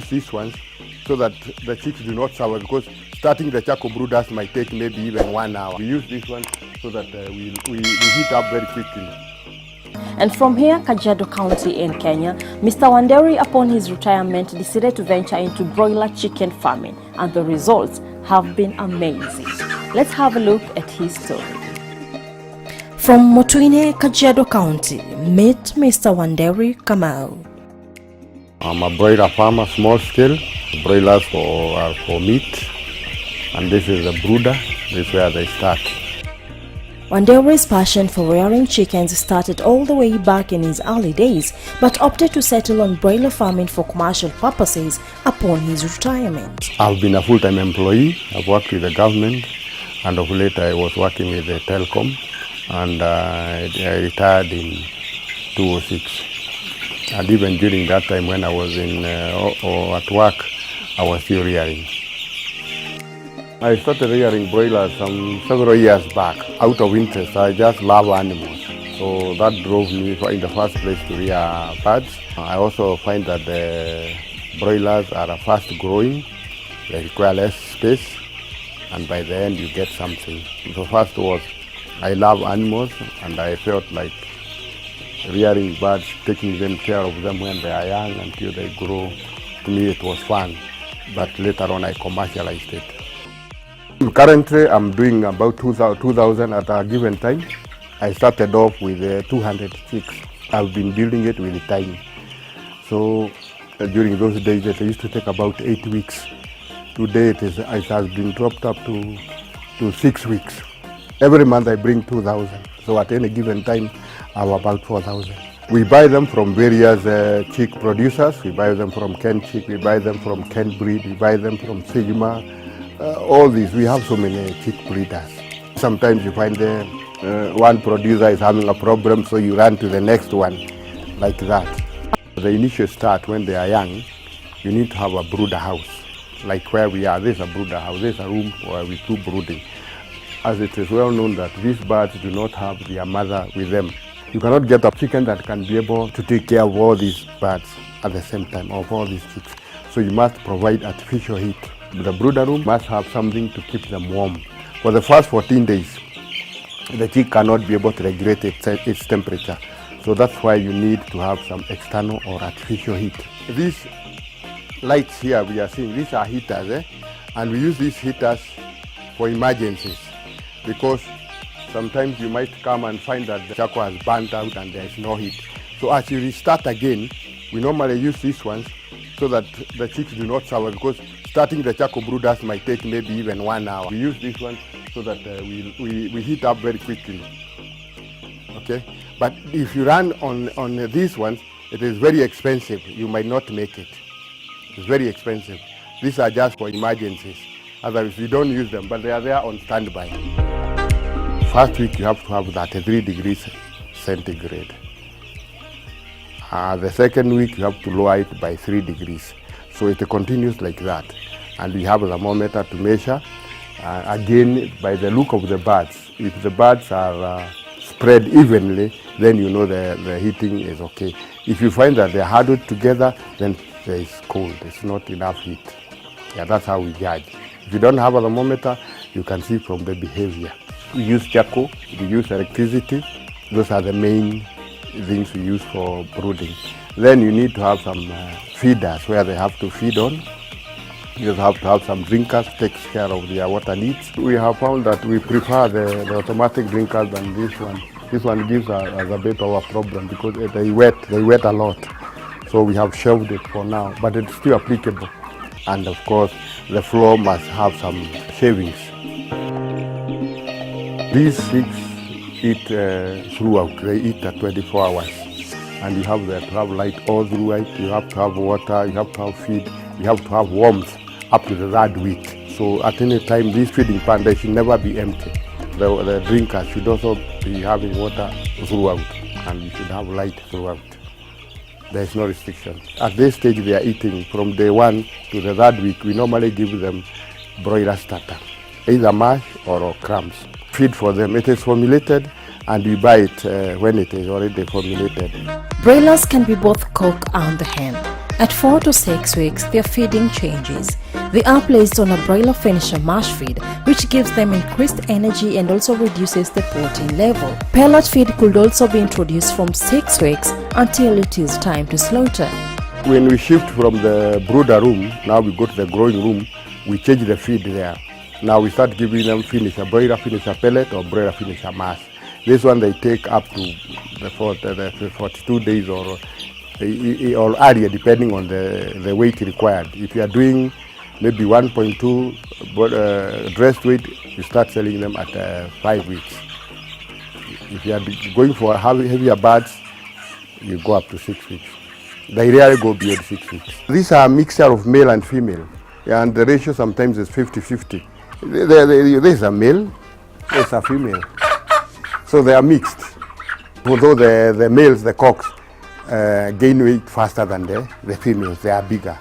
use these ones so that the chicks do not suffer, because starting the charcoal brooders might take maybe even 1 hour. We use this one so that we heat up very quickly. And from here, Kajiado County in Kenya, Mr. Wanderi, upon his retirement, decided to venture into broiler chicken farming, and the results have been amazing. Let's have a look at his story. From Motuine, Kajiado County, meet Mr. Wanderi Kamau. I'm a broiler farmer, small scale. Broilers for meat, and this is the brooder. This is where they start. Wanderi's passion for rearing chickens started all the way back in his early days, but opted to settle on broiler farming for commercial purposes upon his retirement. I've been a full-time employee. I've worked with the government, and of late I was working with the telecom, and I retired in 2006. And even during that time when I was at work, I was still rearing. I started rearing broilers several years back out of interest. I just love animals. So that drove me in the first place to rear birds. I also find that the broilers are fast growing, they require less space, and by the end you get something. The first was I love animals, and I felt like rearing birds, taking care of them when they are young until they grow. To me it was fun, but later on I commercialized it. Currently, I'm doing about 2,000 at a given time. I started off with 200 chicks. I've been building it with time. So during those days, it used to take about 8 weeks. Today, it has been dropped up to 6 weeks. Every month, I bring 2,000. So at any given time, I have about 4,000. We buy them from various chick producers. We buy them from Ken Chick. We buy them from Ken Breed. We buy them from Sigma. All these, we have so many chick breeders. Sometimes you find one producer is having a problem, so you run to the next one, like that. The initial start, when they are young, you need to have a brooder house, like where we are. This is a brooder house. This is a room where we do brooding. As it is well known that these birds do not have their mother with them. You cannot get a chicken that can be able to take care of all these birds at the same time, of all these chicks. So you must provide artificial heat. The brooder room must have something to keep them warm. For the first 14 days, the chick cannot be able to regulate its temperature. So that's why you need to have some external or artificial heat. These lights here we are seeing, these are heaters, and we use these heaters for emergencies, because sometimes you might come and find that the charcoal has burnt out and there is no heat. So as you restart again, we normally use these ones so that the chicks do not suffer, because starting the charcoal brooders might take maybe even 1 hour. We use this one so that we heat up very quickly. Okay, but if you run on these ones, it is very expensive. You might not make it. It's very expensive. These are just for emergencies. Otherwise, we don't use them, but they are there on standby. First week, you have to have 33 degrees centigrade. The second week, you have to lower it by 3 degrees. So it continues like that. And we have a thermometer to measure. Again, by the look of the birds, if the birds are spread evenly, then you know the heating is okay. If you find that they're huddled together, then there is cold. There's not enough heat. Yeah, that's how we judge. If you don't have a thermometer, you can see from the behavior. We use charcoal, we use electricity. Those are the main things we use for brooding. Then you need to have some feeders where they have to feed on. You have to have some drinkers, takes care of their water needs. We have found that we prefer the automatic drinkers than this one. This one gives us a bit of a problem because they wet a lot. So we have shelved it for now, but it's still applicable. And of course, the floor must have some shavings. These chicks eat throughout. They eat at 24 hours. And you have to have light all throughout. You have to have water, you have to have feed, you have to have warmth up to the third week. So at any time, these feeding pans, they should never be empty. The drinkers should also be having water throughout, and you should have light throughout. There is no restriction. At this stage, they are eating from day 1 to the third week. We normally give them broiler starter, either mash or crumbs. Feed for them. It is formulated, and we buy it when it is already formulated. Broilers can be both cooked and hen. At 4 to 6 weeks, their feeding changes. They are placed on a broiler finisher mash feed, which gives them increased energy and also reduces the protein level. Pellet feed could also be introduced from 6 weeks until it is time to slaughter. When we shift from the brooder room, now we go to the growing room, we change the feed there. Now we start giving them finisher, broiler finisher pellet or broiler finisher mash. This one they take up to the 42 days or earlier, depending on the weight required. If you are doing maybe 1.2 dressed weight, you start selling them at 5 weeks. If you are going for heavier birds, you go up to 6 weeks. They rarely go beyond 6 weeks. These are a mixture of male and female, and the ratio sometimes is 50-50. There's a male, there's a female. So they are mixed. Although the males, the cocks, gain weight faster than the females, they are bigger.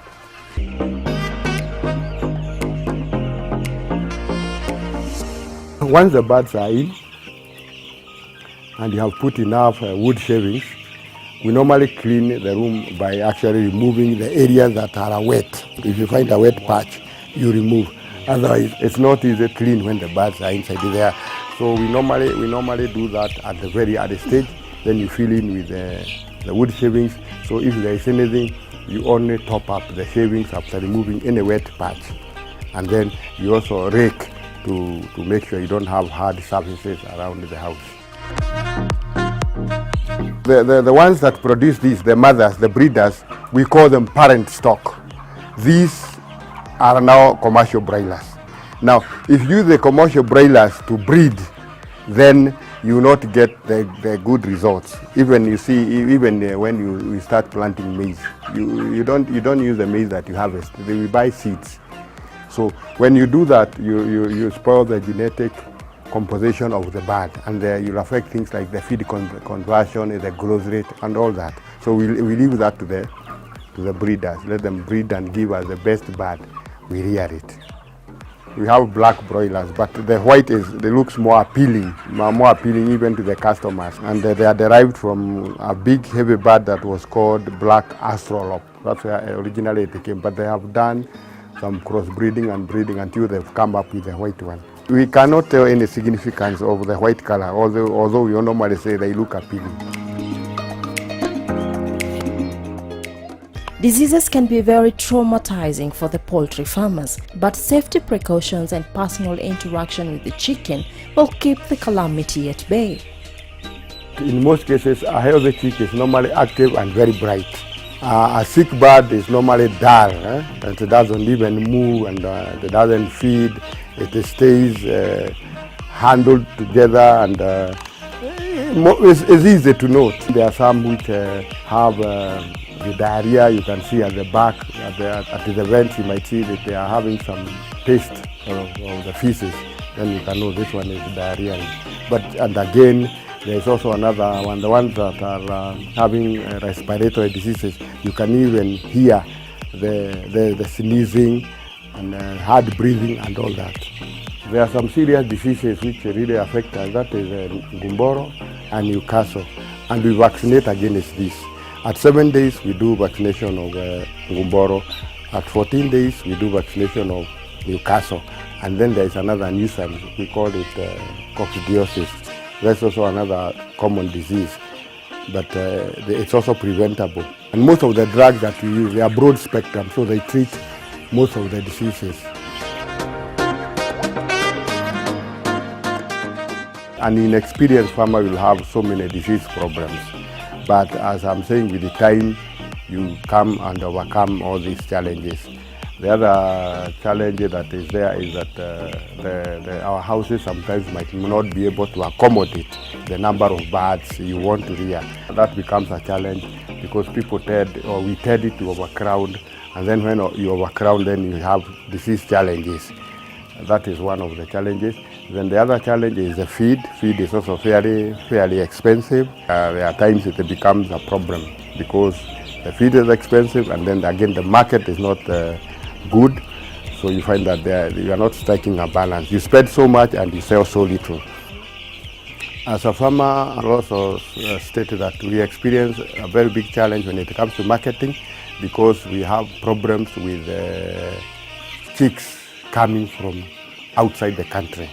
Once the birds are in, and you have put enough wood shavings, we normally clean the room by actually removing the areas that are wet. If you find a wet patch, you remove. Otherwise, it's not easy to clean when the birds are inside there. So we normally do that at the very early stage. Then you fill in with the wood shavings. So if there is anything, you only top up the shavings after removing any wet patch. And then you also rake to make sure you don't have hard surfaces around the house. The ones that produce these, the mothers, the breeders, we call them parent stock. These are now commercial broilers. Now, if you use the commercial broilers to breed, then you will not get the good results. Even when you start planting maize, you don't use the maize that you harvest. We buy seeds. So when you do that, you spoil the genetic composition of the bird, and you'll affect things like the feed conversion, the growth rate, and all that. So we leave that to the breeders. Let them breed and give us the best bird. We rear it. We have black broilers, but the white looks more appealing even to the customers. And they are derived from a big heavy bird that was called black astrolop. That's where originally it came, but they have done some crossbreeding and breeding until they've come up with the white one. We cannot tell any significance of the white color, although we normally say they look appealing. Diseases can be very traumatizing for the poultry farmers, but safety precautions and personal interaction with the chicken will keep the calamity at bay. In most cases, a healthy chick is normally active and very bright. A sick bird is normally dull, and it doesn't even move, and it doesn't feed. It stays handled together, and it's easy to note. There are some which have the diarrhea. You can see at the back, at the vent, you might see that they are having some paste of the feces. Then you can know this one is diarrhea. And again, there's also another one, the ones that are having respiratory diseases. You can even hear the sneezing and hard breathing and all that. There are some serious diseases which really affect us. That is Gumboro and Newcastle, and we vaccinate against this. At 7 days, we do vaccination of Gumboro. At 14 days, we do vaccination of Newcastle. And then there is another nuisance, we call it coccidiosis. That's also another common disease, but it's also preventable. And most of the drugs that we use, they are broad spectrum, so they treat most of the diseases. An inexperienced farmer will have so many disease problems. But as I'm saying, with the time, you come and overcome all these challenges. The other challenge that is there is that our houses sometimes might not be able to accommodate the number of birds you want to rear. That becomes a challenge because we tend it to overcrowd, and then when you overcrowd, then you have disease challenges. That is one of the challenges. Then the other challenge is the feed. Feed is also fairly expensive. There are times it becomes a problem because the feed is expensive, and then again the market is not good. So you find that you are not striking a balance. You spend so much and you sell so little. As a farmer, I also stated that we experience a very big challenge when it comes to marketing. because we have problems with chicks coming from outside the country.